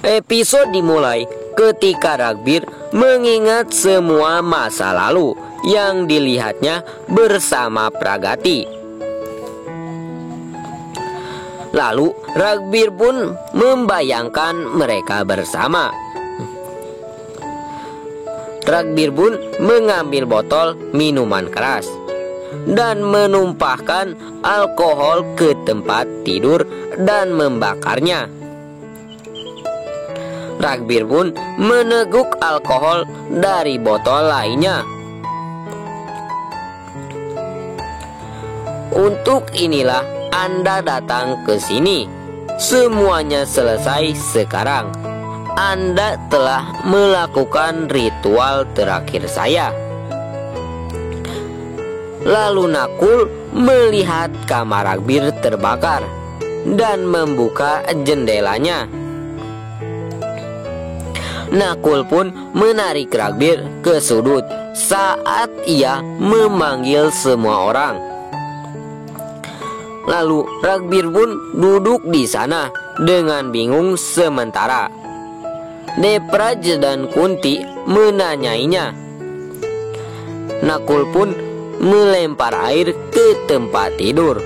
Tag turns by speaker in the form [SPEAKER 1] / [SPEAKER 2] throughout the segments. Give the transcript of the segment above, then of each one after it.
[SPEAKER 1] Episode dimulai ketika Ragbir mengingat semua masa lalu yang dilihatnya bersama Pragati. Lalu Ragbir pun membayangkan mereka bersama. Ragbir pun mengambil botol minuman keras dan menumpahkan alkohol ke tempat tidur dan membakarnya. Ragbir pun meneguk alkohol dari botol lainnya. Untuk inilah Anda datang ke sini. Semuanya selesai sekarang. Anda telah melakukan ritual terakhir saya. Lalu Nakul melihat kamar Ragbir terbakar dan membuka jendelanya. Nakul pun menarik Ragbir ke sudut saat ia memanggil semua orang. Lalu Ragbir pun duduk di sana dengan bingung sementara. Depraj dan Kunti menanyainya. Nakul pun melempar air ke tempat tidur.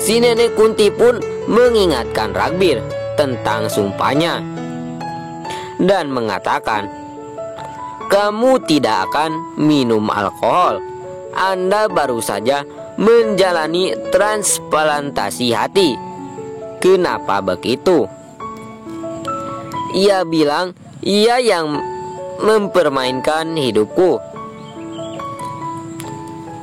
[SPEAKER 1] Si nenek Kunti pun mengingatkan Ragbir tentang sumpahnya dan mengatakan, "Kamu tidak akan minum alkohol. Anda baru saja menjalani transplantasi hati. Kenapa begitu?" Ia bilang, "Ia yang mempermainkan hidupku."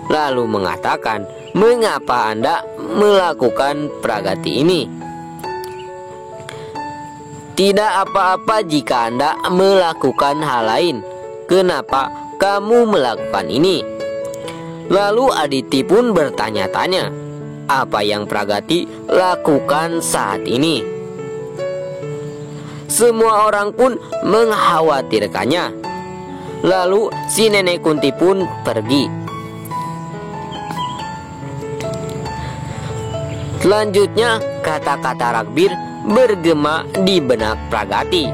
[SPEAKER 1] Lalu mengatakan, "Mengapa Anda melakukan Pragati ini?" "Tidak apa-apa jika Anda melakukan hal lain. Kenapa kamu melakukan ini?" Lalu Aditi pun bertanya-tanya, apa yang Pragati lakukan saat ini. Semua orang pun mengkhawatirkannya. Lalu si nenek Kunti pun pergi. Selanjutnya kata-kata Ragbir bergema di benak Pragati.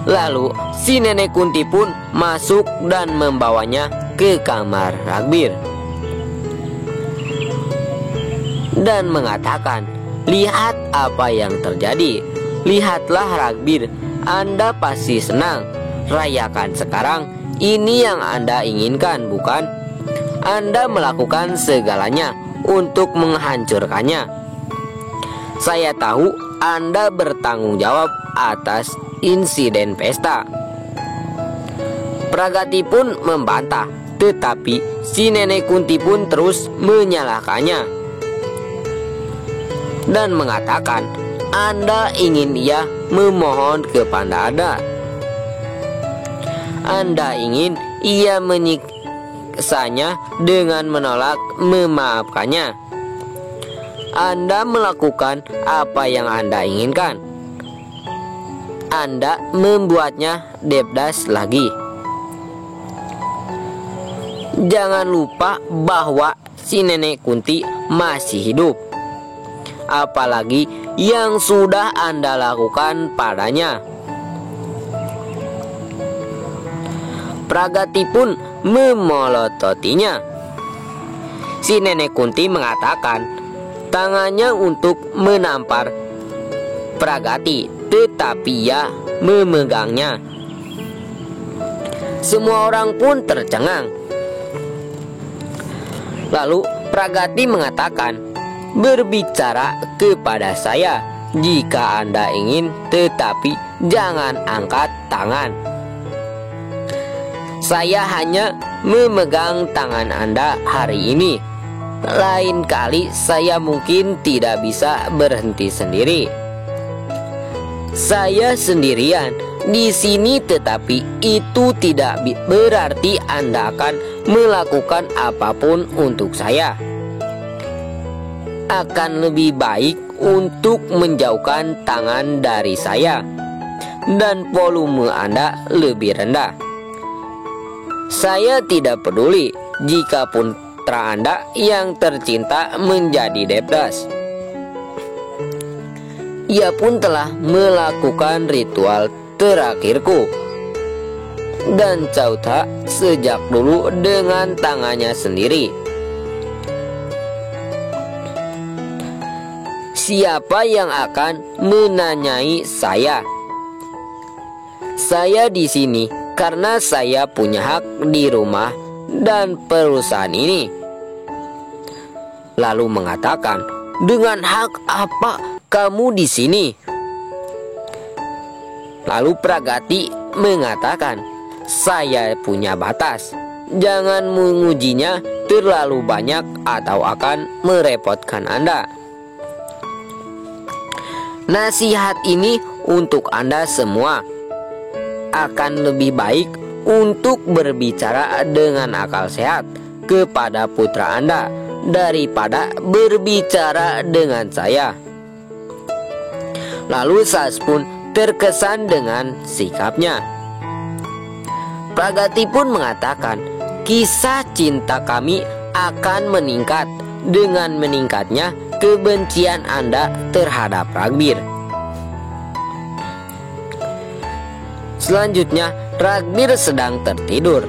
[SPEAKER 1] Lalu si nenek Kunti pun masuk dan membawanya ke kamar Ragbir dan mengatakan, "Lihat apa yang terjadi. Lihatlah Ragbir, Anda pasti senang. Rayakan sekarang. Ini yang Anda inginkan, bukan? Anda melakukan segalanya untuk menghancurkannya. Saya tahu Anda bertanggung jawab atas insiden pesta." Pragati pun membantah, tetapi si nenek Kunti pun terus menyalahkannya dan mengatakan, "Anda ingin ia memohon kepada Anda. Anda ingin ia menyiksanya dengan menolak memaafkannya. Anda melakukan apa yang Anda inginkan. Anda membuatnya debdas lagi. Jangan lupa bahwa si nenek Kunti masih hidup. Apalagi yang sudah Anda lakukan padanya." Pragati pun memelototinya. Si nenek Kunti mengatakan tangannya untuk menampar Pragati, tetapi ia memegangnya. Semua orang pun tercengang. Lalu Pragati mengatakan, "Berbicara kepada saya jika Anda ingin, tetapi jangan angkat tangan. Saya hanya memegang tangan Anda hari ini. Lain kali saya mungkin tidak bisa berhenti sendiri. Saya sendirian di sini, tetapi itu tidak berarti Anda akan melakukan apapun untuk saya. Akan lebih baik untuk menjauhkan tangan dari saya dan volume Anda lebih rendah. Saya tidak peduli jika putra Anda yang tercinta menjadi debdas. ia pun telah melakukan ritual terakhirku. Dan Chaota sejak dulu dengan tangannya sendiri. Siapa yang akan menanyai saya? Saya di sini karena saya punya hak di rumah dan perusahaan ini. Lalu mengatakan, dengan hak apa kamu di sini? Lalu Pragati mengatakan, saya punya batas. Jangan mengujinya terlalu banyak atau akan merepotkan Anda. Nasihat ini untuk Anda semua. Akan lebih baik untuk berbicara dengan akal sehat kepada putra Anda daripada berbicara dengan saya. Lalu Sas pun terkesan dengan sikapnya. Pragati pun mengatakan, kisah cinta kami akan meningkat dengan meningkatnya kebencian Anda terhadap Ragbir. Selanjutnya, Ragbir sedang tertidur.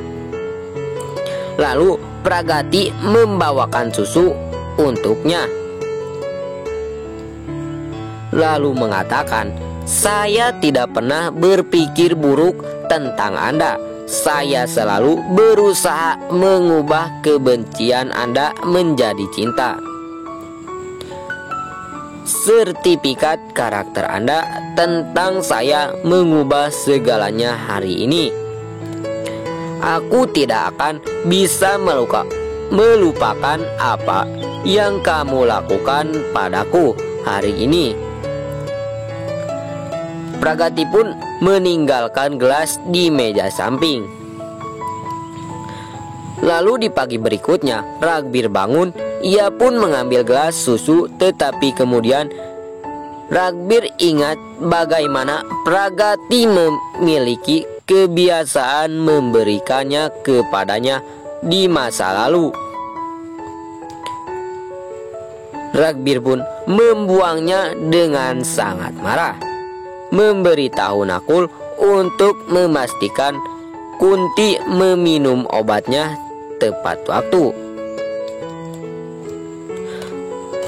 [SPEAKER 1] Lalu Pragati membawakan susu untuknya. Lalu mengatakan, saya tidak pernah berpikir buruk tentang Anda. Saya selalu berusaha mengubah kebencian Anda menjadi cinta. Sertifikat karakter Anda tentang saya mengubah segalanya hari ini. Aku tidak akan bisa melupakan apa yang kamu lakukan padaku hari ini. Pragati pun meninggalkan gelas di meja samping. Lalu di pagi berikutnya, Ragbir bangun. Ia pun mengambil gelas susu, tetapi kemudian Ragbir ingat bagaimana Pragati memiliki kebiasaan memberikannya kepadanya di masa lalu. Ragbir pun membuangnya dengan sangat marah, memberitahu Nakul untuk memastikan Kunti meminum obatnya tepat waktu.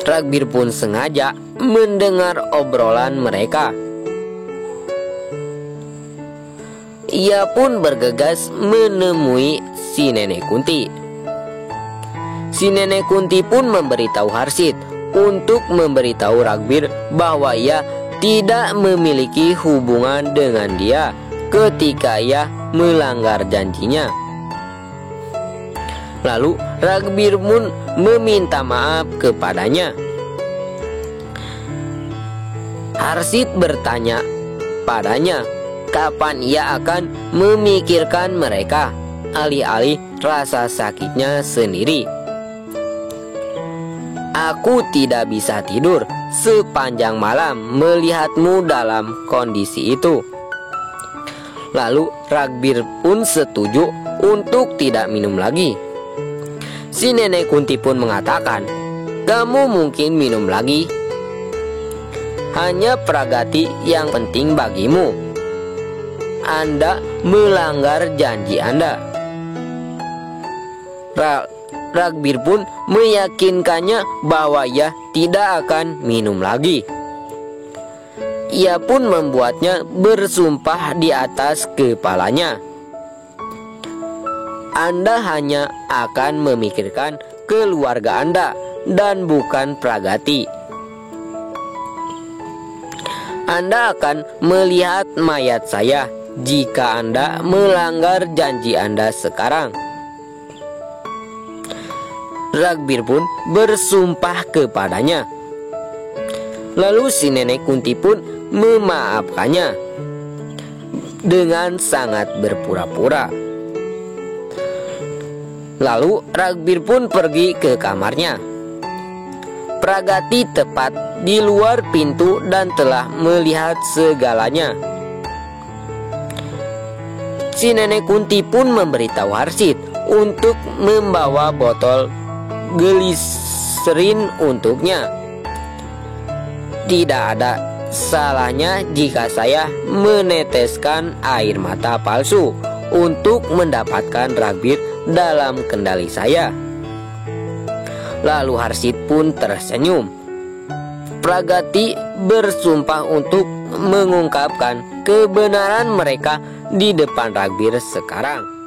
[SPEAKER 1] Ragbir pun sengaja mendengar obrolan mereka. Ia pun bergegas menemui si Nenek Kunti. Si Nenek Kunti pun memberitahu Harsit untuk memberitahu Ragbir bahwa ia tidak memiliki hubungan dengan dia ketika ia melanggar janjinya. Lalu Ragbir pun meminta maaf kepadanya. Harsit bertanya padanya kapan ia akan memikirkan mereka, alih-alih rasa sakitnya sendiri. Aku tidak bisa tidur sepanjang malam melihatmu dalam kondisi itu. Lalu Ragbir pun setuju untuk tidak minum lagi. Si Nenek Kunti pun mengatakan, kamu mungkin minum lagi. Hanya Pragati yang penting bagimu. Anda melanggar janji Anda. Ragbir pun meyakinkannya bahwa ia tidak akan minum lagi. Ia pun membuatnya bersumpah di atas kepalanya. Anda hanya akan memikirkan keluarga Anda dan bukan Pragati. Anda akan melihat mayat saya jika Anda melanggar janji Anda sekarang. Ragbir pun bersumpah kepadanya. Lalu si Nenek Kunti pun memaafkannya dengan sangat berpura-pura. Lalu Ragbir pun pergi ke kamarnya. Pragati tepat di luar pintu dan telah melihat segalanya. Si Nenek Kunti pun memberitahu Harsit untuk membawa botol gliserin untuknya. Tidak ada salahnya jika saya meneteskan air mata palsu untuk mendapatkan Ragbir dalam kendali saya. Lalu Harsid pun tersenyum. Pragati bersumpah untuk mengungkapkan kebenaran mereka di depan Ragbir sekarang.